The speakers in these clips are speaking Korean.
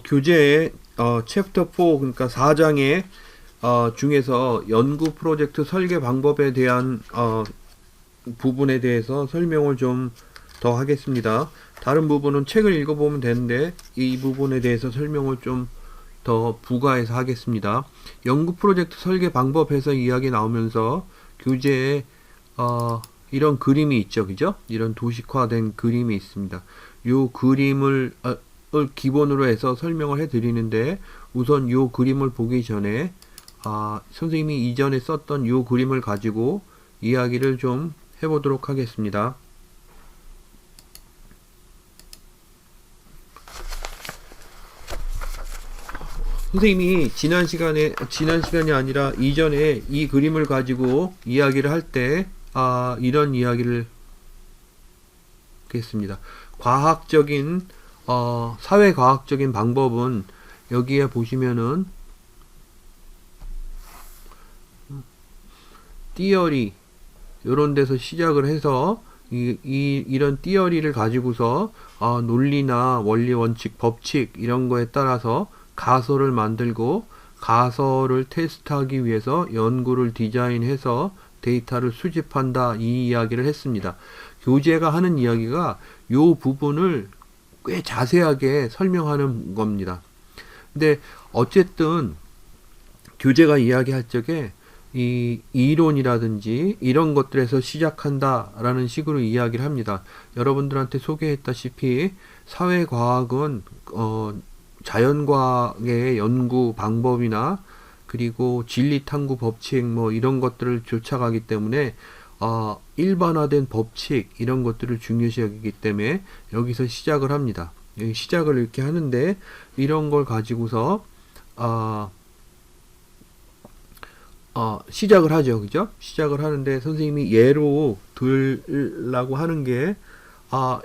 교재의 챕터 4, 그러니까 4장의 중에서 연구 프로젝트 설계 방법에 대한 부분에 대해서 설명을 좀 더 하겠습니다. 다른 부분은 책을 읽어보면 되는데 이 부분에 대해서 설명을 좀 더 부가해서 하겠습니다. 연구 프로젝트 설계 방법에서 이야기 나오면서 교재에 이런 그림이 있죠, 그죠? 이런 도식화된 그림이 있습니다. 이 그림을 기본으로 해서 설명을 해 드리는데, 우선 이 그림을 보기 전에 선생님이 이전에 썼던 이 그림을 가지고 이야기를 좀 해보도록 하겠습니다. 선생님이 지난 시간이 아니라 이전에 이 그림을 가지고 이야기를 할 때 이런 이야기를 했습니다. 과학적인 사회과학적인 방법은 여기에 보시면은 띠어리 요런 데서 시작을 해서 이런 띠어리를 가지고서 논리나 원리 원칙 법칙 이런 거에 따라서 가설을 만들고, 가설을 테스트하기 위해서 연구를 디자인해서 데이터를 수집한다, 이 이야기를 했습니다. 교재가 하는 이야기가 요 부분을 꽤 자세하게 설명하는 겁니다. 근데 어쨌든 교재가 이야기할 적에 이 이론이라든지 이런 것들에서 시작한다라는 식으로 이야기를 합니다. 여러분들한테 소개했다시피 사회과학은 자연과학의 연구 방법이나 그리고 진리 탐구 법칙 뭐 이런 것들을 쫓아가기 때문에 일반화된 법칙 이런 것들을 중요시 여기기 때문에 여기서 시작을 합니다. 여기 시작을 이렇게 하는데, 이런 걸 가지고서 시작을 하죠, 그죠? 시작을 하는데 선생님이 예로 들라고 하는 게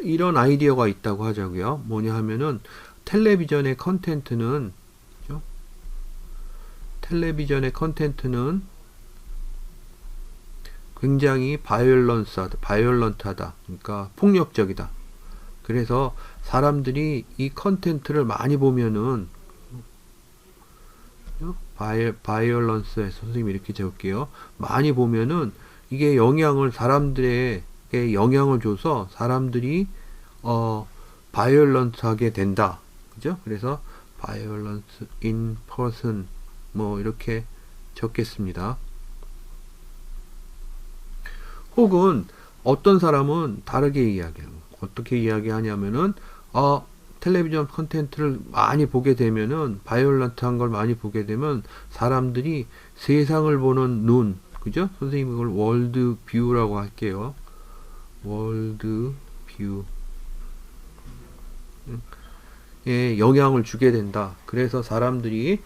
이런 아이디어가 있다고 하자고요. 뭐냐 하면은 텔레비전의 컨텐츠는 굉장히 바이올런트하다. 그러니까 폭력적이다. 그래서 사람들이 이 컨텐츠를 많이 보면은 바이올런스에서 선생님이 이렇게 적을게요. 많이 보면은 이게 사람들에게 영향을 줘서 사람들이 바이올런트하게 된다. 그죠? 그래서 violence in person 뭐 이렇게 적겠습니다. 혹은 어떤 사람은 다르게 이야기해요. 어떻게 이야기하냐면은 텔레비전 컨텐츠를 많이 보게 되면은, 바이올런트한 걸 많이 보게 되면 사람들이 세상을 보는 눈, 그죠? 선생님이 이걸 월드 뷰라고 할게요. 월드 뷰 에 영향을 주게 된다. 그래서 사람들이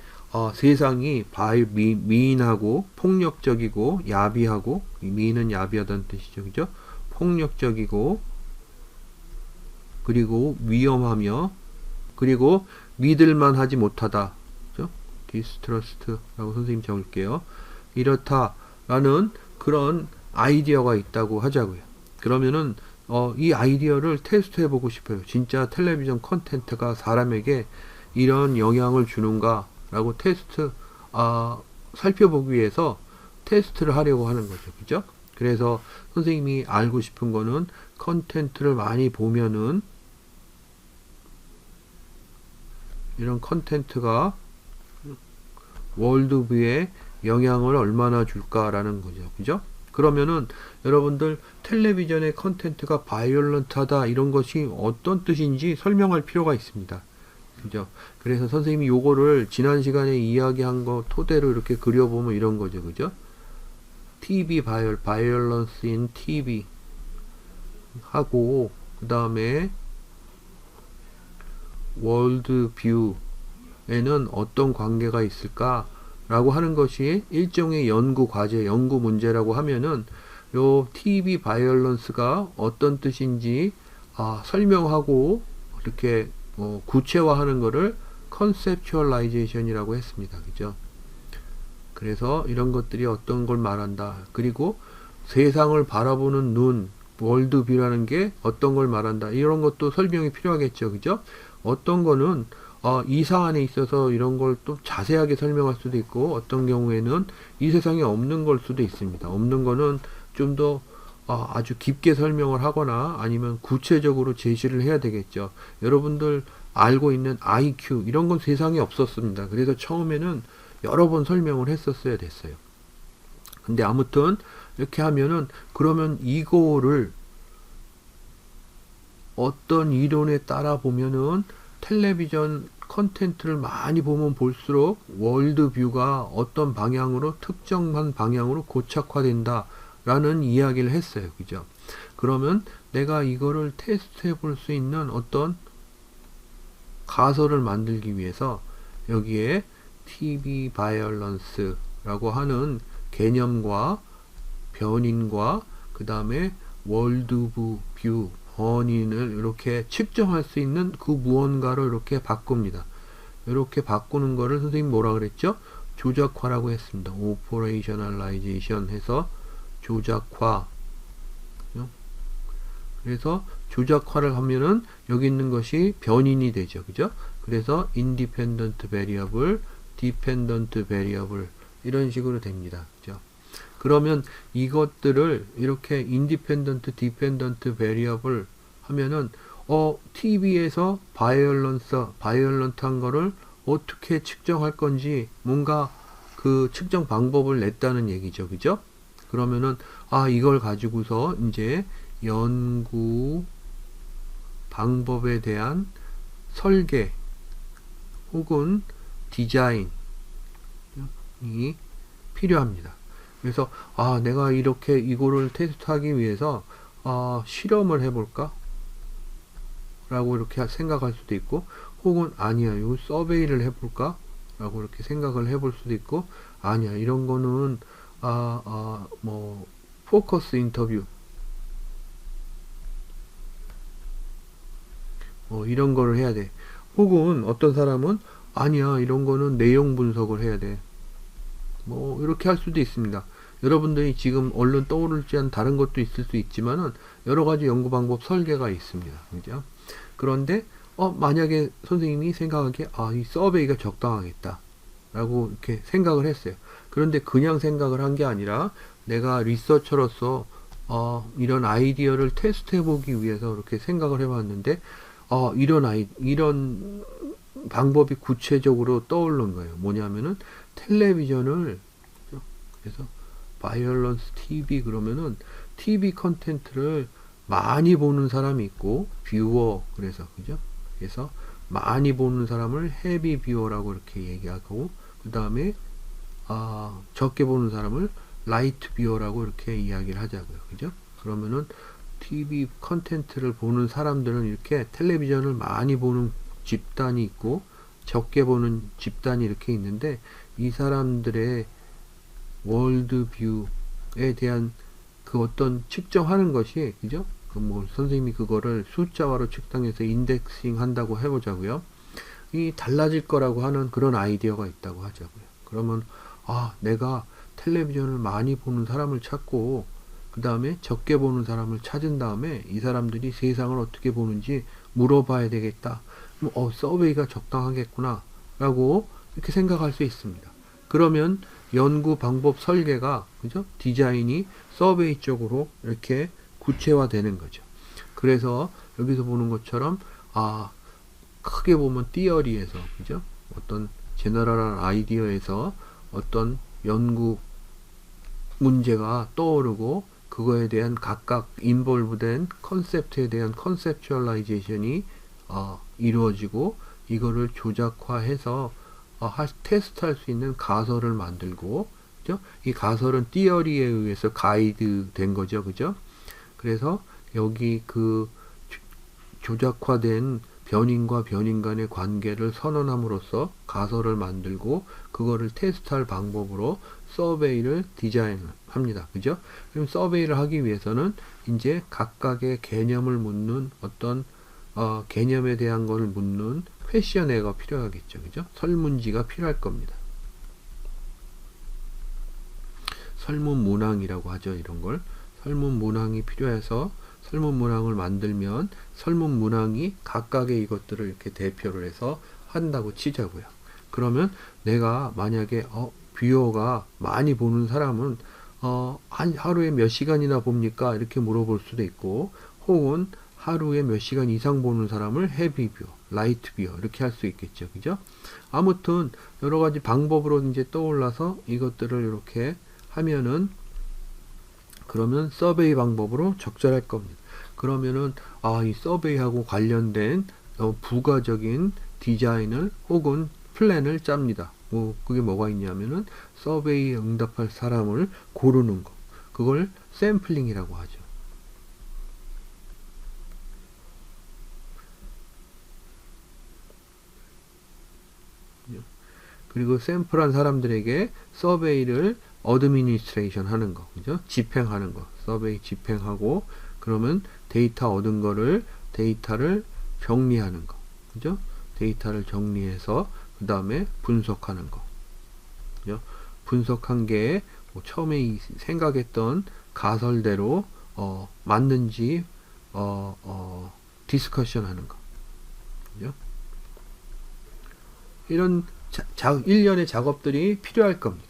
세상이 미인하고 폭력적이고 야비하고, 미인은 야비하다는 뜻이죠, 그죠? 폭력적이고 그리고 위험하며 그리고 믿을만 하지 못하다, 그죠? 디스트러스트라고 선생님 적을게요. 이렇다라는 그런 아이디어가 있다고 하자고요. 그러면은 이 아이디어를 테스트 해보고 싶어요. 진짜 텔레비전 컨텐츠가 사람에게 이런 영향을 주는가 라고 살펴보기 위해서 테스트를 하려고 하는 거죠, 그죠? 그래서 선생님이 알고 싶은 거는 컨텐츠를 많이 보면은 이런 컨텐츠가 월드뷰에 영향을 얼마나 줄까라는 거죠, 그죠? 그러면은 여러분들 텔레비전의 컨텐츠가 바이올런트하다 이런 것이 어떤 뜻인지 설명할 필요가 있습니다, 그죠? 그래서 선생님이 요거를 지난 시간에 이야기한 거 토대로 이렇게 그려보면 이런 거죠, 그죠? TV 바이올런스 인 TV 하고, 그 다음에 월드뷰에는 어떤 관계가 있을까 라고 하는 것이 일종의 연구 과제, 연구 문제라고 하면은 요 TV 바이올런스가 어떤 뜻인지 설명하고 이렇게 구체화하는 거를 컨셉츄얼라이제이션이라고 했습니다, 그죠? 그래서 이런 것들이 어떤 걸 말한다. 그리고 세상을 바라보는 눈, 월드뷰라는 게 어떤 걸 말한다. 이런 것도 설명이 필요하겠죠, 그죠? 어떤 거는 이 사안에 있어서 이런 걸 또 자세하게 설명할 수도 있고, 어떤 경우에는 이 세상에 없는 걸 수도 있습니다. 없는 거는 좀 더 아주 깊게 설명을 하거나 아니면 구체적으로 제시를 해야 되겠죠. 여러분들 알고 있는 IQ 이런 건 세상에 없었습니다. 그래서 처음에는 여러 번 설명을 했었어야 됐어요. 근데 아무튼 이렇게 하면은, 그러면 이거를 어떤 이론에 따라 보면은 텔레비전 컨텐츠를 많이 보면 볼수록 월드뷰가 어떤 방향으로, 특정한 방향으로 고착화된다 라는 이야기를 했어요. 그죠? 그러면 내가 이거를 테스트 해볼 수 있는 어떤 가설을 만들기 위해서 여기에 TV 바이올런스라고 하는 개념과 변인과 그 다음에 월드뷰 변인을 이렇게 측정할 수 있는 그 무언가로 이렇게 바꿉니다. 이렇게 바꾸는 거를 선생님 뭐라 그랬죠? 조작화라고 했습니다. 오퍼레이셔널라이제이션 해서 조작화. 그래서 조작화를 하면은 여기 있는 것이 변인이 되죠. 그죠? 그래서 independent variable, dependent variable 이런 식으로 됩니다. 그죠? 그러면 이것들을 이렇게 independent, dependent variable 하면은 TV에서 바이올런트한 거를 어떻게 측정할 건지 뭔가 그 측정 방법을 냈다는 얘기죠. 그죠? 그러면은 이걸 가지고서 이제 연구 방법에 대한 설계 혹은 디자인이 필요합니다. 그래서 내가 이렇게 이거를 테스트하기 위해서 실험을 해볼까? 라고 이렇게 생각할 수도 있고, 혹은 아니야, 이 서베이를 해볼까? 라고 이렇게 생각을 해볼 수도 있고, 아니야, 이런 거는 뭐 포커스 인터뷰 이런 거를 해야 돼. 혹은 어떤 사람은 아니야, 이런 거는 내용 분석을 해야 돼. 뭐 이렇게 할 수도 있습니다. 여러분들이 지금 얼른 떠오르지 않은 다른 것도 있을 수 있지만은 여러 가지 연구 방법 설계가 있습니다. 그죠? 그런데 만약에 선생님이 생각하기에 이 서베이가 적당하겠다 라고 이렇게 생각을 했어요. 그런데 그냥 생각을 한 게 아니라 내가 리서처로서 이런 아이디어를 테스트 해보기 위해서 이렇게 생각을 해봤는데 이런 방법이 구체적으로 떠오른 거예요. 뭐냐면은 텔레비전을, 그래서 바이올런스 TV 그러면은 TV 컨텐츠를 많이 보는 사람이 있고 뷰어, 그래서 그죠? 그래서 많이 보는 사람을 헤비 뷰어라고 이렇게 얘기하고, 그 다음에 적게 보는 사람을 라이트 뷰어라고 이렇게 이야기를 하자고요. 그죠? 그러면은 TV 컨텐츠를 보는 사람들은 이렇게 텔레비전을 많이 보는 집단이 있고 적게 보는 집단이 이렇게 있는데, 이 사람들의 월드뷰에 대한 그 어떤 측정하는 것이, 그죠? 뭐 선생님이 그거를 숫자화로 측정해서 인덱싱 한다고 해보자고요. 이 달라질 거라고 하는 그런 아이디어가 있다고 하자고요. 그러면 내가 텔레비전을 많이 보는 사람을 찾고 그 다음에 적게 보는 사람을 찾은 다음에 이 사람들이 세상을 어떻게 보는지 물어봐야 되겠다. 서베이가 적당하겠구나 라고 이렇게 생각할 수 있습니다. 그러면 연구 방법 설계가, 그죠? 디자인이 서베이 쪽으로 이렇게 구체화되는 거죠. 그래서 여기서 보는 것처럼 크게 보면 티어리에서, 그죠? 어떤 제너럴한 아이디어에서 어떤 연구 문제가 떠오르고 그거에 대한 각각 인볼브된 컨셉트에 대한 컨셉츄얼라이제이션이 이루어지고, 이거를 조작화해서 테스트할 수 있는 가설을 만들고, 그죠? 이 가설은 티어리에 의해서 가이드 된 거죠. 그죠? 그래서 여기 그 조작화된 변인과 변인 간의 관계를 선언함으로써 가설을 만들고 그거를 테스트할 방법으로 서베이를 디자인합니다. 그죠? 그럼 서베이를 하기 위해서는 이제 각각의 개념을 묻는 어떤 개념에 대한 것을 묻는 퀘셔너가 필요하겠죠. 그죠? 설문지가 필요할 겁니다. 설문 문항이라고 하죠. 이런 걸. 설문 문항이 필요해서 설문 문항을 만들면 설문 문항이 각각의 이것들을 이렇게 대표를 해서 한다고 치자고요. 그러면 내가 만약에 뷰어가 많이 보는 사람은 하루에 몇 시간이나 봅니까? 이렇게 물어볼 수도 있고, 혹은 하루에 몇 시간 이상 보는 사람을 헤비 뷰어, 라이트 뷰어 이렇게 할 수 있겠죠. 그죠? 아무튼 여러 가지 방법으로 이제 떠올라서 이것들을 이렇게 하면은, 그러면 서베이 방법으로 적절할 겁니다. 그러면은 이 서베이하고 관련된 부가적인 디자인을 혹은 플랜을 짭니다. 그게 뭐가 있냐면은 서베이에 응답할 사람을 고르는 거. 그걸 샘플링이라고 하죠. 그리고 샘플한 사람들에게 서베이를 어드미니스트레이션 하는 거, 그죠? 집행하는 거. 서베이 집행하고, 그러면 데이터를 정리하는 거, 그죠? 데이터를 정리해서 그 다음에 분석하는 거, 그죠? 분석한 게 처음에 생각했던 가설대로 맞는지 디스커션 하는 거, 그죠? 이런 일련의 작업들이 필요할 겁니다.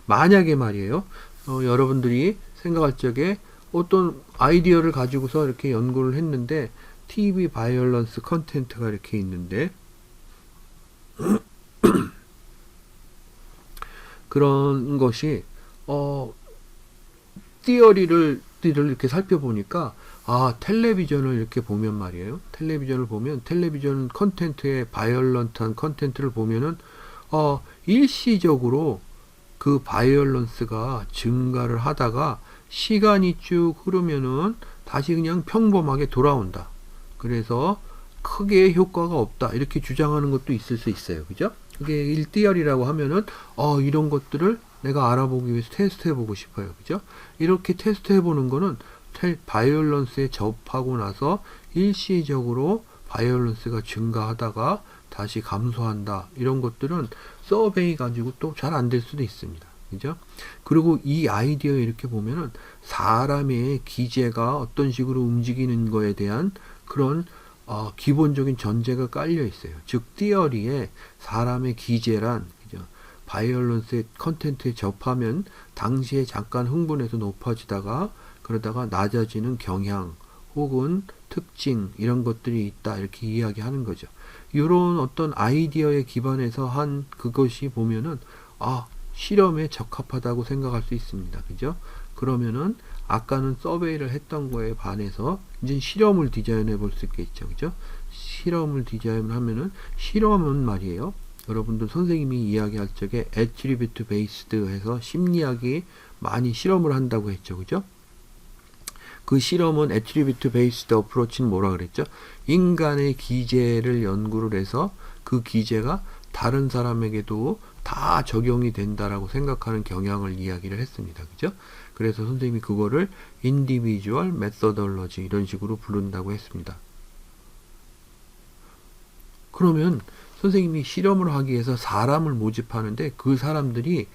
만약에 말이에요, 여러분들이 생각할 적에 어떤 아이디어를 가지고서 이렇게 연구를 했는데 TV 바이올런스 컨텐트가 이렇게 있는데 그런 것이 티어리를 이렇게 살펴보니까 텔레비전을 이렇게 보면 말이에요. 텔레비전을 보면 텔레비전 컨텐츠의 바이올런트한 컨텐츠를 보면은 일시적으로 그 바이올런스가 증가를 하다가 시간이 쭉 흐르면은 다시 그냥 평범하게 돌아온다. 그래서 크게 효과가 없다. 이렇게 주장하는 것도 있을 수 있어요. 그죠? 그게 1디얼이라고 하면은 이런 것들을 내가 알아보기 위해서 테스트 해보고 싶어요. 그죠? 이렇게 테스트 해보는 거는 바이올런스에 접하고 나서 일시적으로 바이올런스가 증가하다가 다시 감소한다. 이런 것들은 서베이 가지고 또 잘 안 될 수도 있습니다. 그죠? 그리고 이 아이디어 이렇게 보면은 사람의 기재가 어떤 식으로 움직이는 거에 대한 그런 기본적인 전제가 깔려 있어요. 즉, 티어리에 사람의 기재란, 그죠? 바이올런스의 컨텐츠에 접하면 당시에 잠깐 흥분해서 높아지다가 그러다가 낮아지는 경향 혹은 특징 이런 것들이 있다. 이렇게 이야기하는 거죠. 이런 어떤 아이디어에 기반해서 한 그것이 보면은 실험에 적합하다고 생각할 수 있습니다. 그죠? 그러면은 아까는 서베이를 했던 거에 반해서 이제 실험을 디자인해 볼 수 있겠죠. 그죠? 실험을 디자인하면은 실험은 말이에요. 여러분들 선생님이 이야기할 적에 애트리뷰트 베이스드 해서 심리학이 많이 실험을 한다고 했죠. 그죠? 그 실험은 애트리뷰트 베이스드 어프로치는 뭐라 그랬죠? 인간의 기재를 연구를 해서 그 기재가 다른 사람에게도 다 적용이 된다라고 생각하는 경향을 이야기를 했습니다. 그죠? 그래서 선생님이 그거를 인디비주얼 메서덜러지 이런 식으로 부른다고 했습니다. 그러면 선생님이 실험을 하기 위해서 사람을 모집하는데 그 사람들이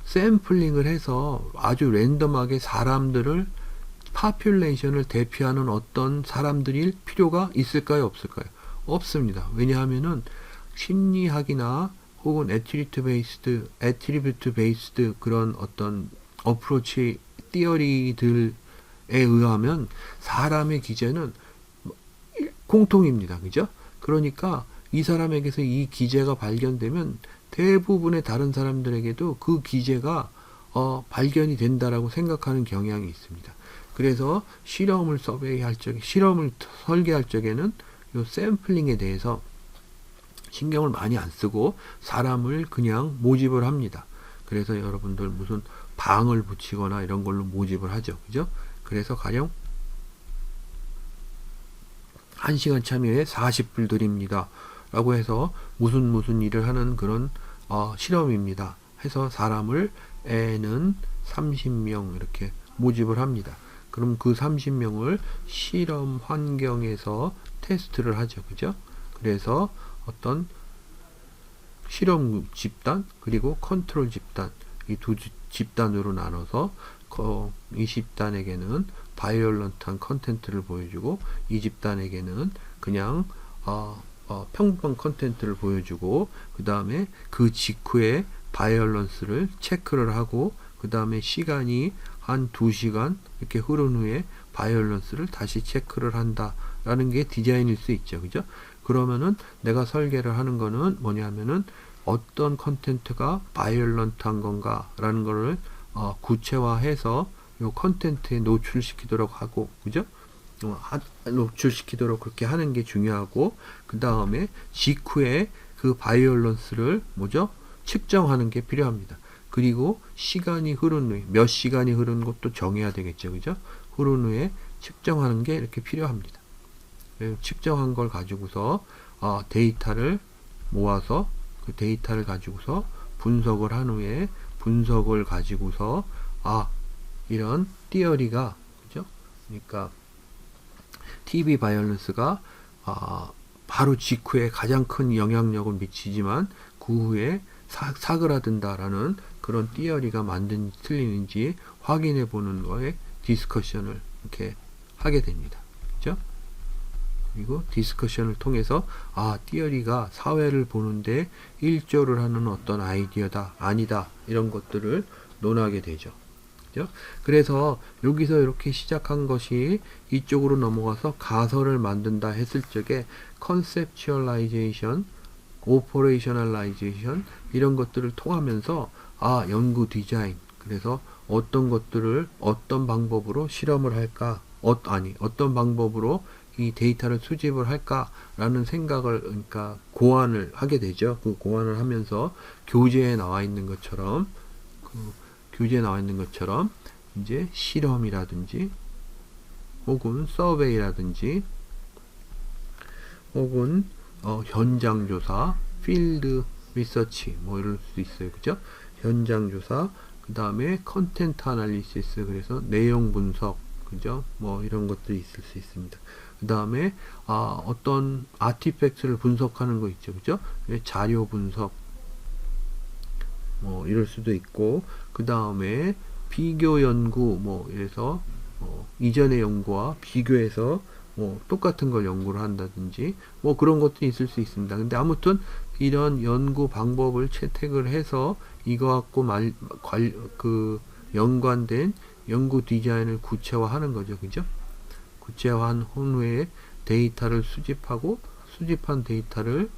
샘플링을 해서 아주 랜덤하게 사람들을 파퓰레이션을 대표하는 어떤 사람들일 필요가 있을까요? 없을까요? 없습니다. 왜냐하면은 심리학이나 혹은 애트리뷰트 베이스드 그런 어떤 어프로치 티어리들에 의하면 사람의 기재는 공통입니다. 그죠? 그러니까 이 사람에게서 이 기재가 발견되면 대부분의 다른 사람들에게도 그 기재가 발견이 된다라고 생각하는 경향이 있습니다. 그래서 실험을 설계할 적에는 이 샘플링에 대해서 신경을 많이 안 쓰고 사람을 그냥 모집을 합니다. 그래서 여러분들 무슨 방을 붙이거나 이런 걸로 모집을 하죠. 그죠? 그래서 가령 1시간 참여에 40불 드립니다. 라고 해서 무슨 일을 하는 그런 실험입니다. 해서 사람을 애는 30명 이렇게 모집을 합니다. 그럼 그 30명을 실험 환경에서 테스트를 하죠. 그죠? 그래서 어떤 실험 집단 그리고 컨트롤 집단 이 두 집단으로 나눠서 이 집단에게는 바이올런트한 컨텐츠를 보여주고 이 집단에게는 그냥 평범한 컨텐츠를 보여주고, 그 다음에 그 직후에 바이올런스를 체크를 하고, 그 다음에 시간이 한 2시간 이렇게 흐른 후에 바이올런스를 다시 체크를 한다 라는 게 디자인일 수 있죠. 그죠? 그러면은 내가 설계를 하는 거는 뭐냐면은 어떤 컨텐츠가 바이올런트한 건가 라는 거를 구체화해서 요 컨텐츠에 노출시키도록 하고, 그죠? 노출시키도록 그렇게 하는 게 중요하고, 그 다음에 직후에 그 바이올런스를 뭐죠? 측정하는 게 필요합니다. 그리고 시간이 흐른 후에, 몇 시간이 흐른 것도 정해야 되겠죠. 그죠? 흐른 후에 측정하는 게 이렇게 필요합니다. 측정한 걸 가지고서 데이터를 모아서 그 데이터를 가지고서 분석을 한 후에 분석을 가지고서 이런 띠어리가, 그죠? 그러니까 TV 바이올런스가 바로 직후에 가장 큰 영향력을 미치지만 그 후에 사그라든다라는 그런 띠어리가 맞는지 틀리는지 확인해 보는 거에 디스커션을 이렇게 하게 됩니다. 그죠? 그리고 디스커션을 통해서 띠어리가 사회를 보는데 일조를 하는 어떤 아이디어다, 아니다, 이런 것들을 논하게 되죠. 그죠? 그래서 여기서 이렇게 시작한 것이 이쪽으로 넘어가서 가설을 만든다 했을 적에 컨셉츄얼라이제이션, 오퍼레이셔널라이제이션 이런 것들을 통하면서 연구 디자인, 그래서 어떤 것들을 어떤 방법으로 실험을 할까, 어떤 방법으로 이 데이터를 수집을 할까라는 생각을, 그러니까 고안을 하게 되죠. 그 고안을 하면서 교재에 나와 있는 것처럼 이제 실험이라든지 혹은 서베이라든지 혹은 현장 조사, 필드 리서치 뭐 이럴 수 있어요. 그죠? 현장 조사, 그 다음에 컨텐트 아날리시스, 그래서 내용 분석, 그죠? 뭐 이런 것들이 있을 수 있습니다. 그 다음에 어떤 아티팩트를 분석하는 거 있죠. 그죠? 자료 분석 뭐 이럴 수도 있고, 그 다음에 비교 연구, 뭐 이래서 이전의 연구와 비교해서 뭐 똑같은 걸 연구를 한다든지 뭐 그런 것들이 있을 수 있습니다. 근데 아무튼 이런 연구 방법을 채택을 해서 이거 갖고 연관된 연구 디자인을 구체화하는 거죠. 그죠? 구체화한 후에 데이터를 수집하고, 수집한 데이터를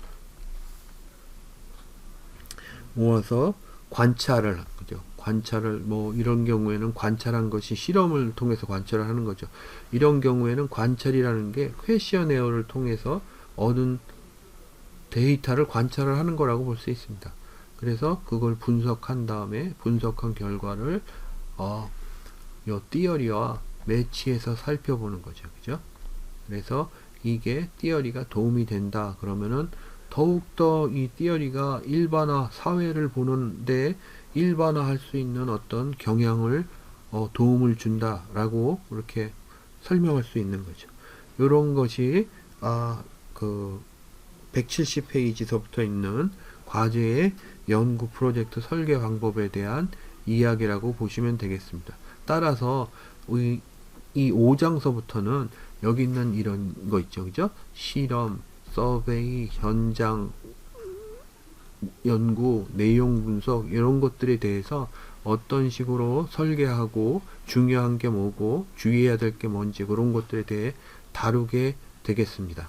모아서 관찰을, 그죠? 관찰을, 뭐 이런 경우에는 관찰한 것이 실험을 통해서 관찰을 하는 거죠. 이런 경우에는 관찰이라는 게 퀘셔네어를 통해서 얻은 데이터를 관찰을 하는 거라고 볼 수 있습니다. 그래서 그걸 분석한 다음에 분석한 결과를 요 띠어리와 매치해서 살펴보는 거죠. 그죠? 그래서 이게 띠어리가 도움이 된다 그러면은 더욱더 이 띠어리가 일반화, 사회를 보는데 일반화할 수 있는 어떤 경향을 도움을 준다라고 이렇게 설명할 수 있는 거죠. 이런 것이 그 170페이지서부터 있는 과제의 연구 프로젝트 설계 방법에 대한 이야기라고 보시면 되겠습니다. 따라서 이 5장서부터는 여기 있는 이런 거 있죠. 그죠? 실험, 서베이, 현장 연구, 내용 분석 이런 것들에 대해서 어떤 식으로 설계하고 중요한 게 뭐고 주의해야 될 게 뭔지 그런 것들에 대해 다루게 되겠습니다.